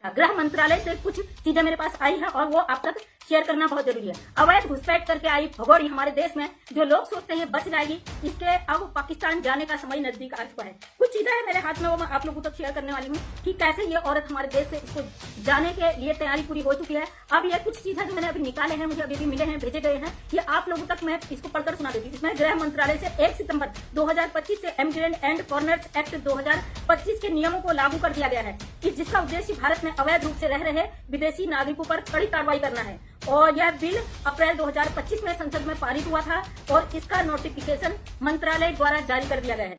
गृह मंत्रालय से कुछ चीजें मेरे पास आई है और वो आप तक शेयर करना बहुत जरूरी है। अवैध घुसपैठ करके आई भगोड़ी हमारे देश में जो लोग सोचते हैं बच जाएगी, इसके अब पाकिस्तान जाने का समय नजदीक आ चुका है। कुछ चीजें हैं मेरे हाथ में, वो मैं आप लोगों तक शेयर करने वाली हूँ कि कैसे ये औरत हमारे देश से इसको जाने के लिए तैयारी पूरी हो चुकी है। अब ये कुछ चीजें जो मैंने अभी निकाले हैं, मुझे अभी भी मिले हैं, भेजे गए हैं, ये आप लोगों तक मैं इसको पढ़कर सुना देती हूँ। इसमें गृह मंत्रालय से 1 सितंबर 2025 से इमिग्रेंट एंड फॉरेनर्स एक्ट 2025 के नियमों को लागू कर दिया गया है कि जिसका उद्देश्य भारत में अवैध रूप से रह रहे विदेशी नागरिकों पर कड़ी कार्रवाई करना है। और यह बिल अप्रैल 2025 में संसद में पारित हुआ था और इसका नोटिफिकेशन मंत्रालय द्वारा जारी कर दिया गया है।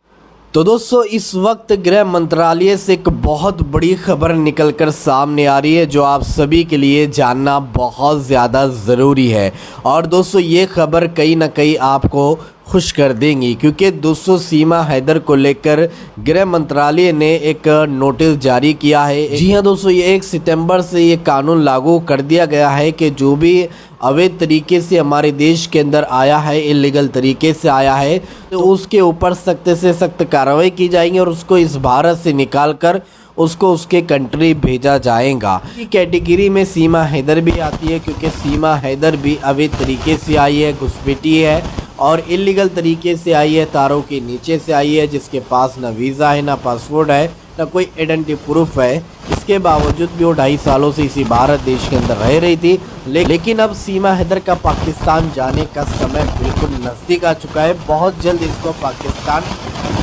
तो दोस्तों, इस वक्त गृह मंत्रालय से एक बहुत बड़ी खबर निकलकर सामने आ रही है जो आप सभी के लिए जानना बहुत ज़्यादा ज़रूरी है। और दोस्तों, ये खबर कहीं ना कहीं आपको खुश कर देंगी, क्योंकि दोस्तों सीमा हैदर को लेकर गृह मंत्रालय ने एक नोटिस जारी किया है। जी हाँ दोस्तों, ये 1 सितंबर से ये कानून लागू कर दिया गया है कि जो भी अवैध तरीके से हमारे देश के अंदर आया है, इलीगल तरीके से आया है, तो उसके ऊपर सख्त से सख्त कार्रवाई की जाएगी और उसको इस भारत से निकाल कर उसको उसके कंट्री भेजा जाएगा। इस कैटेगरी में सीमा हैदर भी आती है, क्योंकि सीमा हैदर भी अवैध तरीके से आई है, घुसपैठी है और इलीगल तरीके से आई है, तारों के नीचे से आई है, जिसके पास ना वीज़ा है, ना पासपोर्ट है, ना कोई आइडेंटिटी प्रूफ है। इसके बावजूद भी वो 2.5 सालों से इसी भारत देश के अंदर रह रही थी। लेकिन अब सीमा हैदर का पाकिस्तान जाने का समय बिल्कुल नज़दीक आ चुका है। बहुत जल्द इसको पाकिस्तान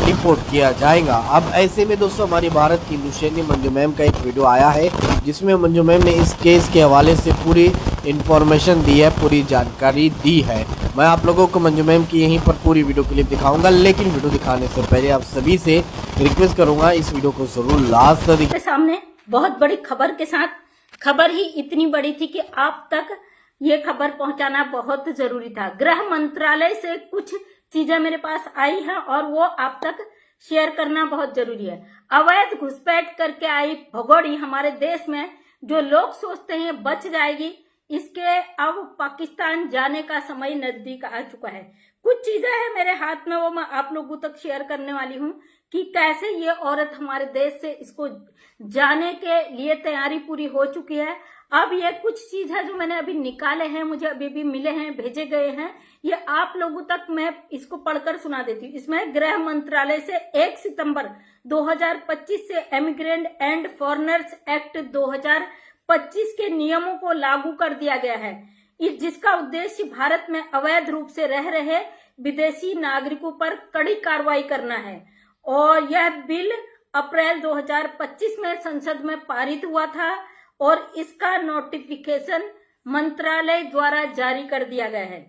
रिपोर्ट किया जाएगा। अब ऐसे में दोस्तों, हमारी भारत की लुशेनी मंजू मैम का एक वीडियो आया है जिसमें मंजू मैम ने इस केस के हवाले से पूरी इन्फॉर्मेशन दी है, पूरी जानकारी दी है। मैं आप लोगों को मंजू मैम की यहीं पर पूरी वीडियो क्लिप दिखाऊंगा, लेकिन वीडियो दिखाने से पहले आप सभी से रिक्वेस्ट करूंगा इस वीडियो को जरूर लास्ट तक सामने बहुत बड़ी खबर के साथ, खबर ही इतनी बड़ी थी कि आप तक ये खबर पहुंचाना बहुत जरूरी था। गृह मंत्रालय से कुछ चीजें मेरे पास आई हैं और वो आप तक शेयर करना बहुत जरूरी है। अवैध घुसपैठ करके आई भगोड़ी हमारे देश में जो लोग सोचते हैं बच जाएगी, इसके अब पाकिस्तान जाने का समय नजदीक आ चुका है। कुछ चीजें हैं मेरे हाथ में, वो मैं आप लोगों तक शेयर करने वाली हूँ कि कैसे ये औरत हमारे देश से इसको जाने के लिए तैयारी पूरी हो चुकी है। अब ये कुछ चीज है जो मैंने अभी निकाले हैं, मुझे अभी भी मिले हैं, भेजे गए हैं, ये आप लोगों तक मैं इसको पढ़कर सुना देती हूँ। इसमें गृह मंत्रालय से 1 सितंबर 2025 से इमिग्रेंट एंड फॉरेनर्स एक्ट 2025 के नियमों को लागू कर दिया गया है, जिसका उद्देश्य भारत में अवैध रूप से रह रहे विदेशी नागरिकों पर कड़ी कार्रवाई करना है। और यह बिल अप्रैल 2025 में संसद में पारित हुआ था और इसका नोटिफिकेशन मंत्रालय द्वारा जारी कर दिया गया है।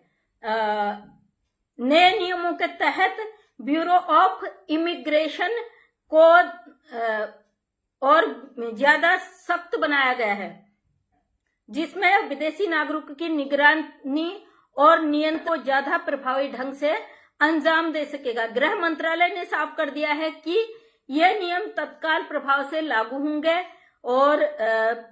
नए नियमों के तहत ब्यूरो ऑफ इमिग्रेशन को और ज्यादा सख्त बनाया गया है, जिसमें विदेशी नागरिकों की निगरानी और नियंत्रण को ज्यादा प्रभावी ढंग से अंजाम दे सकेगा। गृह मंत्रालय ने साफ कर दिया है कि ये नियम तत्काल प्रभाव से लागू होंगे और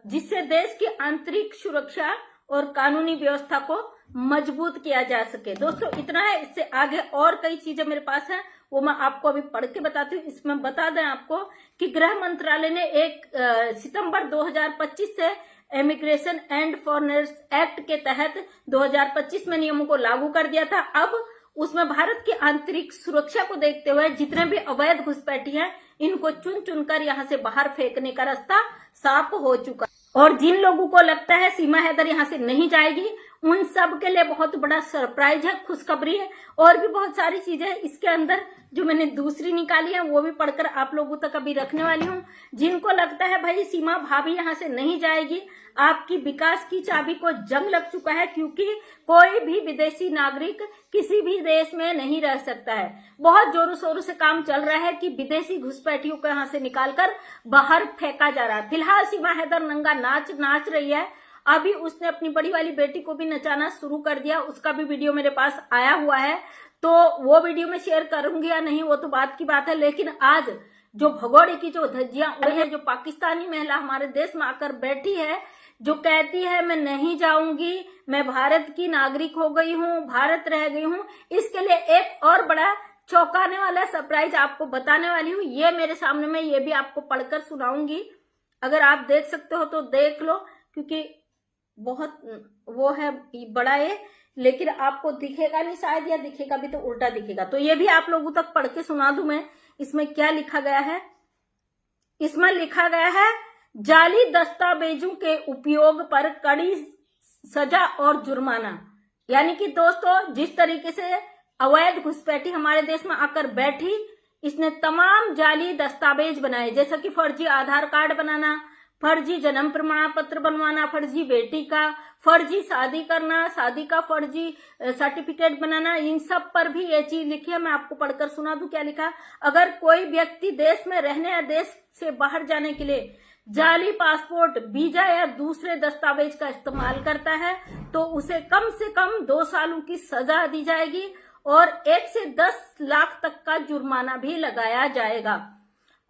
जिससे देश की आंतरिक सुरक्षा और कानूनी व्यवस्था को मजबूत किया जा सके। दोस्तों इतना है, इससे आगे और कई चीजें मेरे पास हैं, वो मैं आपको अभी पढ़ के बताती हूँ। इसमें बता दें आपको कि गृह मंत्रालय ने 1 सितंबर 2025 से इमिग्रेशन एंड फॉरेनर्स एक्ट के तहत 2025 में नियमों को लागू कर दिया था। अब उसमें भारत की आंतरिक सुरक्षा को देखते हुए जितने भी अवैध घुसपैठी हैं, इनको चुन चुनकर यहाँ से बाहर फेंकने का रास्ता साफ हो चुका। और जिन लोगों को लगता है सीमा हैदर यहाँ से नहीं जाएगी, उन सब के लिए बहुत बड़ा सरप्राइज है, खुशखबरी है। और भी बहुत सारी चीजें इसके अंदर जो मैंने दूसरी निकाली है वो भी पढ़कर आप लोगों तक अभी रखने वाली हूँ। जिनको लगता है भाई सीमा भाभी यहाँ से नहीं जाएगी, आपकी विकास की चाबी को जंग लग चुका है, क्योंकि कोई भी विदेशी नागरिक किसी भी देश में नहीं रह सकता है। बहुत जोरों शोरों से काम चल रहा है कि विदेशी घुसपैठियों को यहाँ से निकालकर बाहर फेंका जा रहा है। फिलहाल सीमा हैदर नंगा नाच रही है। अभी उसने अपनी बड़ी वाली बेटी को भी नचाना शुरू कर दिया, उसका भी वीडियो मेरे पास आया हुआ है, तो वो वीडियो में शेयर करूंगी या नहीं वो तो बात की बात है। लेकिन आज जो भगोड़े की जो धज्जियां उड़ी है, जो पाकिस्तानी महिला हमारे देश में आकर बैठी है, जो कहती है मैं नहीं जाऊंगी, मैं भारत की नागरिक हो गई हूँ, भारत रह गई हूँ, इसके लिए एक और बड़ा चौंकाने वाला सरप्राइज आपको बताने वाली हूँ। ये मेरे सामने में, ये भी आपको पढ़कर सुनाऊंगी अगर आप देख सकते हो तो देख लो, क्योंकि बहुत वो है बड़ा ये, लेकिन आपको दिखेगा नहीं शायद, या दिखेगा भी तो उल्टा दिखेगा। तो ये भी आप लोगों तक पढ़ के सुना दूं मैं, इसमें क्या लिखा गया है। इसमें लिखा गया है जाली दस्तावेजों के उपयोग पर कड़ी सजा और जुर्माना। यानी कि दोस्तों, जिस तरीके से अवैध घुसपैठी हमारे देश में आकर बैठी, इसने तमाम जाली दस्तावेज बनाए, जैसा कि फर्जी आधार कार्ड बनाना, फर्जी जन्म प्रमाण पत्र बनवाना, फर्जी बेटी का, फर्जी शादी करना, शादी का फर्जी सर्टिफिकेट बनाना, इन सब पर भी ये चीज लिखी है। मैं आपको पढ़कर सुना दूं क्या लिखा। अगर कोई व्यक्ति देश में रहने या देश से बाहर जाने के लिए जाली पासपोर्ट, वीजा या दूसरे दस्तावेज का इस्तेमाल करता है तो उसे कम से कम 2 सालों की सजा दी जाएगी और 1 से 10 लाख तक का जुर्माना भी लगाया जाएगा।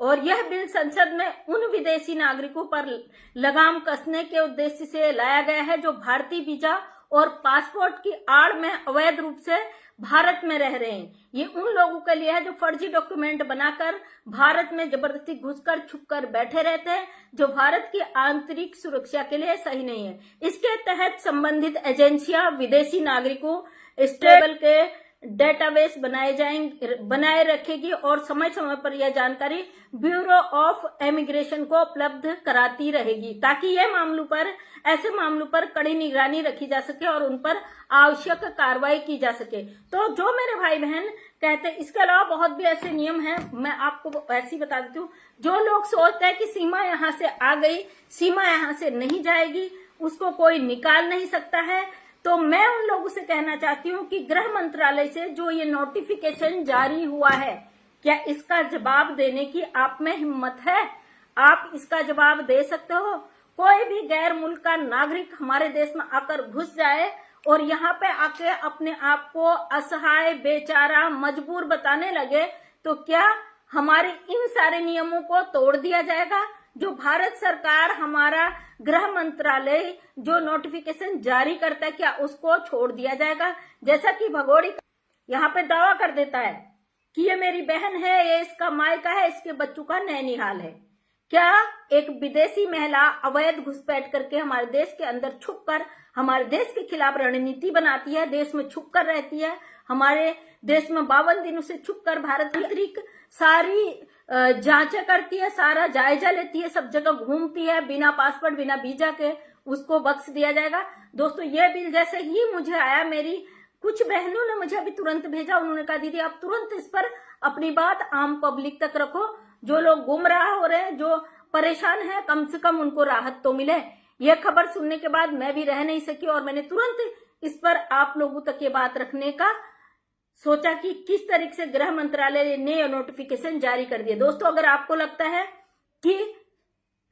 और यह बिल संसद में उन विदेशी नागरिकों पर लगाम कसने के उद्देश्य से लाया गया है जो भारतीय वीजा और पासपोर्ट की आड़ में अवैध रूप से भारत में रह रहे हैं। ये उन लोगों के लिए है जो फर्जी डॉक्यूमेंट बनाकर भारत में जबरदस्ती घुसकर छुपकर बैठे रहते हैं, जो भारत की आंतरिक सुरक्षा के लिए सही नहीं है। इसके तहत संबंधित एजेंसियां विदेशी नागरिकों स्टेबल के डेटाबेस बनाए रखेगी और समय समय पर यह जानकारी ब्यूरो ऑफ इमिग्रेशन को उपलब्ध कराती रहेगी, ताकि ऐसे मामलों पर कड़ी निगरानी रखी जा सके और उन पर आवश्यक कार्रवाई की जा सके। तो जो मेरे भाई बहन कहते हैं, इसके अलावा बहुत भी ऐसे नियम हैं, मैं आपको ऐसे ही बता देती हूँ। जो लोग सोचते हैं कि सीमा यहाँ से आ गई, सीमा यहाँ से नहीं जाएगी, उसको कोई निकाल नहीं सकता है, तो मैं उन लोगों से कहना चाहती हूँ कि गृह मंत्रालय से जो ये नोटिफिकेशन जारी हुआ है, क्या इसका जवाब देने की आप में हिम्मत है? आप इसका जवाब दे सकते हो? कोई भी गैर मुल्क का नागरिक हमारे देश में आकर घुस जाए और यहाँ पे आके अपने आप को असहाय, बेचारा, मजबूर बताने लगे, तो क्या हमारे इन सारे नियमों को तोड़ दिया जाएगा? जो भारत सरकार, हमारा गृह मंत्रालय जो नोटिफिकेशन जारी करता है, क्या उसको छोड़ दिया जाएगा? जैसा कि भगोड़ी यहाँ पे दावा कर देता है कि ये मेरी बहन है, ये इसका मायका है, इसके बच्चों का नैनीहाल है। क्या एक विदेशी महिला अवैध घुसपैठ करके हमारे देश के अंदर छुपकर हमारे देश के खिलाफ रणनीति बनाती है, देश में छुपकर रहती है, हमारे देश में 52 दिनों से छुपकर भारत आंतरिक सारी जांचें करती है, सारा जायजा लेती है, सब जगह घूमती है, बिना पासपोर्ट, बिना वीजा के उसको बख्श दिया जाएगा? दोस्तों, ये बिल जैसे ही मुझे आया, मेरी कुछ बहनों ने मुझे अभी तुरंत भेजा, उन्होंने कहा दीदी आप तुरंत इस पर अपनी बात आम पब्लिक तक रखो, जो लोग गुमराह हो रहे हैं, जो परेशान है, कम से कम उनको राहत तो मिले। यह खबर सुनने के बाद मैं भी रह नहीं सकी और मैंने तुरंत इस पर आप लोगों तक ये बात रखने का सोचा कि किस तरीके से गृह मंत्रालय ने नोटिफिकेशन जारी कर दिया। दोस्तों, अगर आपको लगता है कि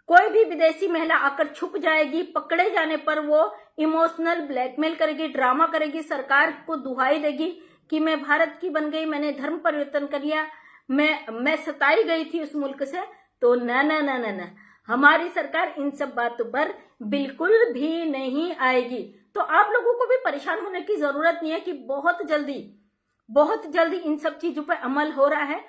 कोई भी विदेशी महिला आकर छुप जाएगी, पकड़े जाने पर वो इमोशनल ब्लैकमेल करेगी, ड्रामा करेगी, सरकार को दुहाई देगी कि मैं भारत की बन गई, मैंने धर्म परिवर्तन कर लिया, मैं सताई गई थी उस मुल्क से, तो ना ना ना ना ना, हमारी सरकार इन सब बातों पर बिल्कुल भी नहीं आएगी। तो आप लोगों को भी परेशान होने की जरूरत नहीं है कि बहुत जल्दी इन सब चीजों पर अमल हो रहा है,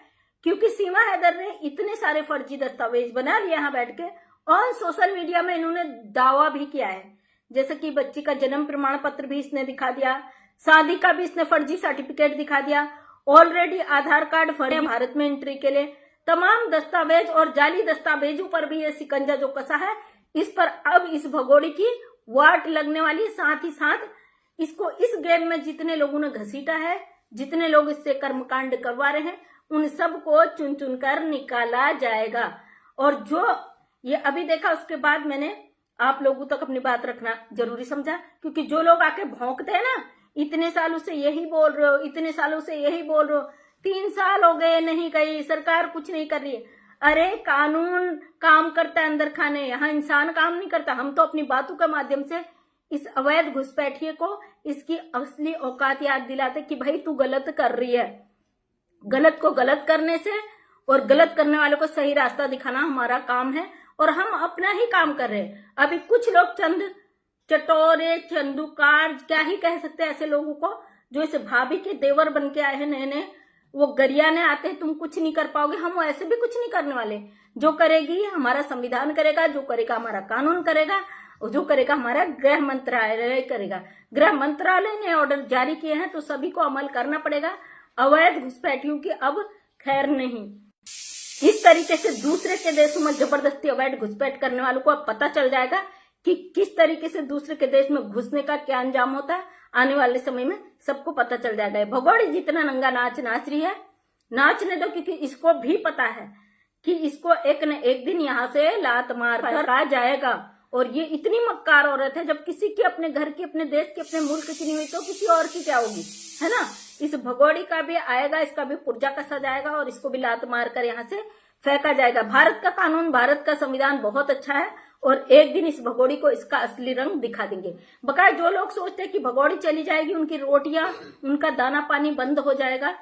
क्योंकि सीमा हैदर ने इतने सारे फर्जी दस्तावेज बना लिए यहाँ बैठ के, और सोशल मीडिया में इन्होंने दावा भी किया है, जैसे कि बच्ची का जन्म प्रमाण पत्र भी इसने दिखा दिया, शादी का भी इसने फर्जी सर्टिफिकेट दिखा दिया, ऑलरेडी आधार कार्ड फर्जी भारत में एंट्री के लिए, तमाम दस्तावेज और जाली दस्तावेजों पर भी ये शिकंजा जो कसा है, इस पर अब इस भगोड़ी की वाट लगने वाली। साथ ही साथ इसको इस गेम में जितने लोगों ने घसीटा है, जितने लोग इससे कर्मकांड करवा रहे हैं, उन सब को चुन चुन कर निकाला जाएगा। और जो ये अभी देखा, उसके बाद मैंने आप लोगों तक अपनी बात रखना जरूरी समझा, क्योंकि जो लोग आके भौंकते हैं ना, इतने सालों से यही बोल रहे हो, इतने सालों से यही बोल रहे हो, 3 साल हो गए नहीं गई, सरकार कुछ नहीं कर रही है। अरे कानून काम करता है अंदर खाने, यहाँ इंसान काम नहीं करता। हम तो अपनी बातों के माध्यम से इस अवैध घुसपैठिए को इसकी असली औकात याद दिलाते कि भाई तू गलत कर रही है। गलत को गलत करने से और गलत करने वालों को सही रास्ता दिखाना हमारा काम है, और हम अपना ही काम कर रहे हैं। अभी कुछ लोग चंद चटोरे, चंदूकार, क्या ही कह सकते हैं ऐसे लोगों को, जो इस भाभी के देवर बन के आए हैं नए नए, वो गरियाने आते हैं, तुम कुछ नहीं कर पाओगे। हम ऐसे भी कुछ नहीं करने वाले। जो करेगी हमारा संविधान करेगा, जो करेगा हमारा कानून करेगा, और जो करेगा हमारा गृह मंत्रालय करेगा। गृह मंत्रालय ने ऑर्डर जारी किए हैं तो सभी को अमल करना पड़ेगा। अवैध घुसपैठियों की अब खैर नहीं। इस तरीके से दूसरे के देशों में जबरदस्ती अवैध घुसपैठ करने वालों को अब पता चल जाएगा कि किस तरीके से दूसरे के देश में घुसने का क्या अंजाम होता है। आने वाले समय में सबको पता चल जाएगा। भगोड़ी जितना नंगा नाच नाच रही है, नाचने दो, क्योंकि इसको भी पता है कि इसको एक न एक दिन यहाँ से लात मार कर आ जाएगा। और ये इतनी मक्कार औरत है, जब किसी की अपने घर की, अपने देश की, अपने मुल्क की नहीं हुई तो किसी और की क्या होगी, है ना। इस भगोड़ी का भी आएगा, इसका भी पुर्जा कसा जाएगा और इसको भी लात मार कर यहाँ से फेंका जाएगा। भारत का कानून, भारत का संविधान बहुत अच्छा है और एक दिन इस भगोड़ी को इसका असली रंग दिखा देंगे। बकाया जो लोग सोचते हैं कि भगोड़ी चली जाएगी, उनकी रोटियां, उनका दाना पानी बंद हो जाएगा,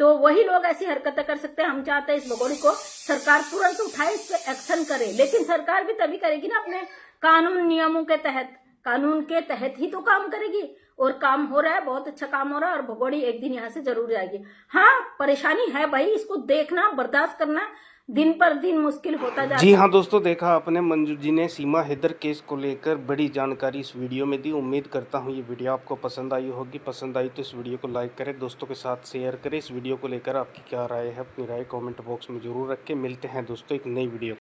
तो वही लोग ऐसी हरकतें कर सकते हैं। हम चाहते हैं इस भगोड़ी को सरकार तुरंत उठाए, इस पे एक्शन करे। लेकिन सरकार भी तभी करेगी ना अपने कानून नियमों के तहत, कानून के तहत ही तो काम करेगी। और काम हो रहा है, बहुत अच्छा काम हो रहा है और भगोड़ी एक दिन यहाँ से जरूर जाएगी। हाँ, परेशानी है भाई, इसको देखना, बर्दाश्त करना दिन पर दिन मुश्किल होता जा रहा है। जी हाँ दोस्तों, देखा आपने मंजू जी ने सीमा हैदर केस को लेकर बड़ी जानकारी इस वीडियो में दी। उम्मीद करता हूँ ये वीडियो आपको पसंद आई होगी। पसंद आई तो इस वीडियो को लाइक करें, दोस्तों के साथ शेयर करें। इस वीडियो को लेकर आपकी क्या राय है, अपनी राय कमेंट बॉक्स में जरूर रखें। मिलते हैं दोस्तों एक नई वीडियो।